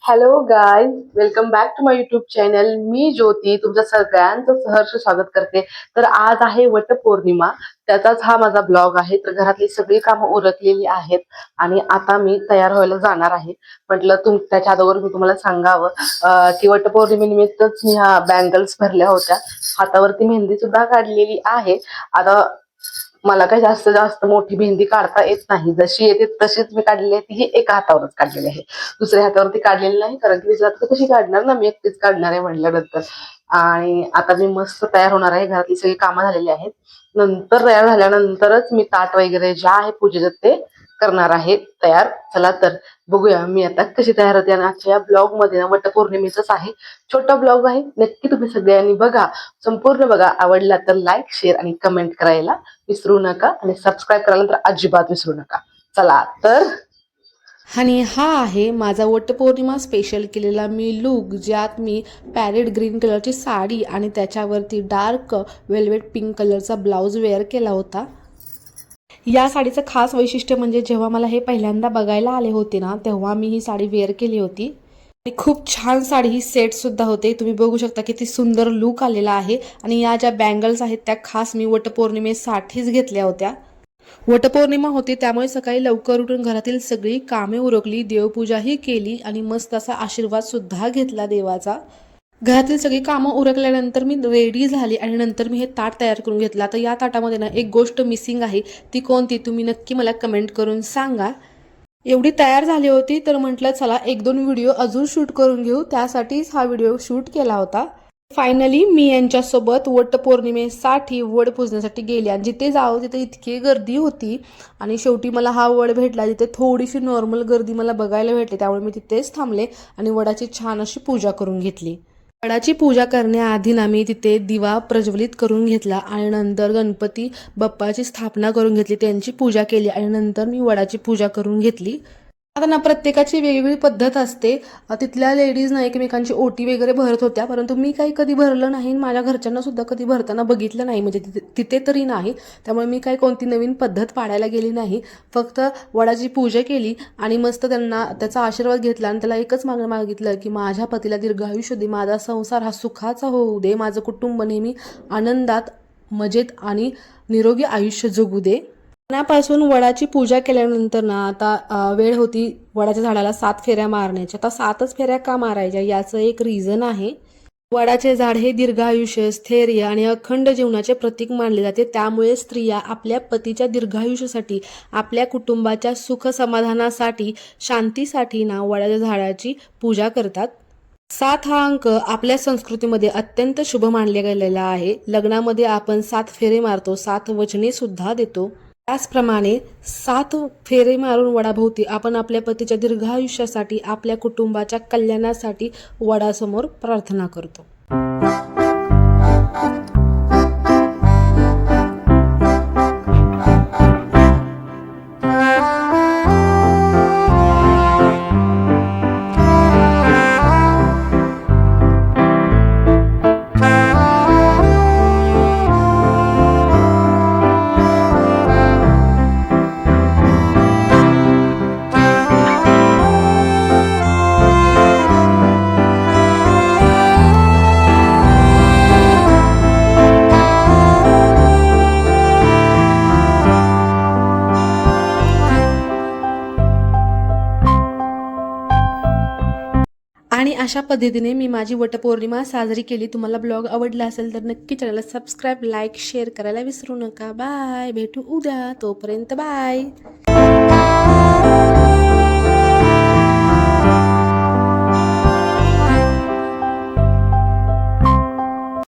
Hello guys, welcome back to my YouTube channel. मी ज्योती तुमच्या सगळ्यांचं सहर्ष स्वागत करते. तर आज आहे वटपौर्णिमा, त्याचाच हा माझा ब्लॉग आहे. तर घरातली सगळी कामं उरकलेली आहेत आणि आता मी तयार व्हायला जाणार आहे. म्हटलं त्याच्या अगोदर मी तुम्हाला सांगावं की वटपौर्णिमेनिमित्तच मी ह्या बँगल्स भरल्या होत्या. हातावरती मेहंदी सुद्धा काढलेली आहे. आता मला काही जास्त जास्त मोठी मेहंदी काढता येत नाही, जशी येते तशीच मी काढलेली आहे. ती ही एका हातावरच काढलेली आहे, दुसऱ्या हातावरती काढलेली नाही, कारण की विचारत कशी काढणार ना, मी एकटीच काढणार आहे म्हटल्यानंतर. आणि आता मी मस्त तयार होणार आहे. घरातली सगळी कामं झालेली आहेत. नंतर तयार झाल्यानंतरच मी ताट वगैरे ज्या आहे पूजेचं ते करणार आहे तयार. चला तर बघूया मी आता कशी तयार होते. आणि आजच्या या ब्लॉग मध्ये ना वटपौर्णिमेचाच आहे, छोटा ब्लॉग आहे. नक्की तुम्ही सगळ्यांनी बघा, संपूर्ण बघा. आवडला तर लाईक, शेअर आणि कमेंट करायला विसरू नका आणि सबस्क्राईब करायला तर अजिबात विसरू नका. चला तर. आणि हा आहे माझा वटपौर्णिमा स्पेशल केलेला मी लुक, ज्यात मी पॅरेट ग्रीन कलरची साडी आणि त्याच्यावरती डार्क वेल्वेट पिंक कलरचा ब्लाऊज वेअर केला होता. या साडीचं खास वैशिष्ट्य म्हणजे जेव्हा मला हे पहिल्यांदा बघायला आले होते ना, तेव्हा मी ही साडी वेअर केली होती आणि खूप छान साडी ही सेट सुद्धा होते. तुम्ही बघू शकता किती सुंदर लुक आलेला आहे. आणि या ज्या बँगल्स आहेत त्या खास मी वटपौर्णिमेसाठीच घेतल्या होत्या. वटपौर्णिमा होती त्यामुळे सकाळी लवकर उठून घरातील सगळी कामे उरकली, देवपूजाही केली आणि मस्त असा आशीर्वाद सुद्धा घेतला देवाचा. घरातील सगळी कामं उरकल्यानंतर मी रेडी झाली आणि नंतर मी हे ताट तयार करून घेतलं. आता या ताटामध्ये ना एक गोष्ट मिसिंग आहे, ती कोणती तुम्ही नक्की मला कमेंट करून सांगा. एवढी तयार झाली होती तर म्हटलं चला एक दोन व्हिडिओ अजून शूट करून घेऊ, त्यासाठीच हा व्हिडिओ शूट केला होता. फायनली मी यांच्यासोबत वटपौर्णिमेसाठी वड पूजण्यासाठी गेले आणि जिथे जावं तिथे इतकी गर्दी होती आणि शेवटी मला हा वड भेटला. तिथे थोडीशी नॉर्मल गर्दी मला बघायला भेटली, त्यामुळे मी तिथेच थांबले आणि वडाची छान अशी पूजा करून घेतली. वडाची पूजा करण्याआधी ना मी तिथे दिवा प्रज्वलित करून घेतला आणि नंतर गणपती बाप्पाची स्थापना करून घेतली, त्यांची पूजा केली आणि नंतर मी वडाची पूजा करून घेतली. आता ना प्रत्येकाची वेगवेगळी पद्धत असते. तिथल्या लेडीज ना एकमेकांची ओटी वगैरे भरत होत्या, परंतु मी काही कधी भरलं नाही. माझ्या घरच्यांना सुद्धा कधी भरताना बघितलं नाही, म्हणजे तिथे तरी नाही. त्यामुळे मी काही कोणती नवीन पद्धत पाडायला गेली नाही. फक्त वडाची पूजा केली आणि मस्त त्यांना त्याचा आशीर्वाद घेतला आणि त्याला एकच मागितलं की माझ्या पतीला दीर्घायुष्य दे, माझा संसार हा सुखाचा होऊ दे, माझं कुटुंब नेहमी आनंदात, मजेत आणि निरोगी आयुष्य जगू दे. पासून वडाची पूजा केल्यानंतर ना आता वेळ होती वडाच्या झाडाला 7 फेऱ्या मारण्याच्या. आता 7च फेऱ्या का मारायच्या याचं एक रिझन आहे. वडाचे झाड हे दीर्घायुष्य, स्थैर्य आणि अखंड जीवनाचे प्रतीक मानले जाते. त्यामुळे स्त्रिया आपल्या पतीच्या दीर्घायुष्यासाठी, आपल्या कुटुंबाच्या सुख समाधानासाठी, शांतीसाठी ना वडाच्या झाडाची पूजा करतात. 7 हा अंक आपल्या संस्कृतीमध्ये अत्यंत शुभ मानले गेलेला आहे. लग्नामध्ये आपण 7 फेरे मारतो, 7 वचने सुद्धा देतो. त्याचप्रमाणे 7 फेरे मारून वडाभोवती आपण आपल्या पतीच्या दीर्घायुष्यासाठी, आपल्या कुटुंबाच्या कल्याणासाठी वडासमोर प्रार्थना करतो. आणि अशा पद्धतीने मी माझी वटपौर्णिमा साजरी केली. तुम्हाला ब्लॉग आवडला असेल तर नक्की चॅनलला सबस्क्राईब, लाईक, शेअर करायला विसरू नका. बाय, भेटू उद्या. तोपर्यंत बाय.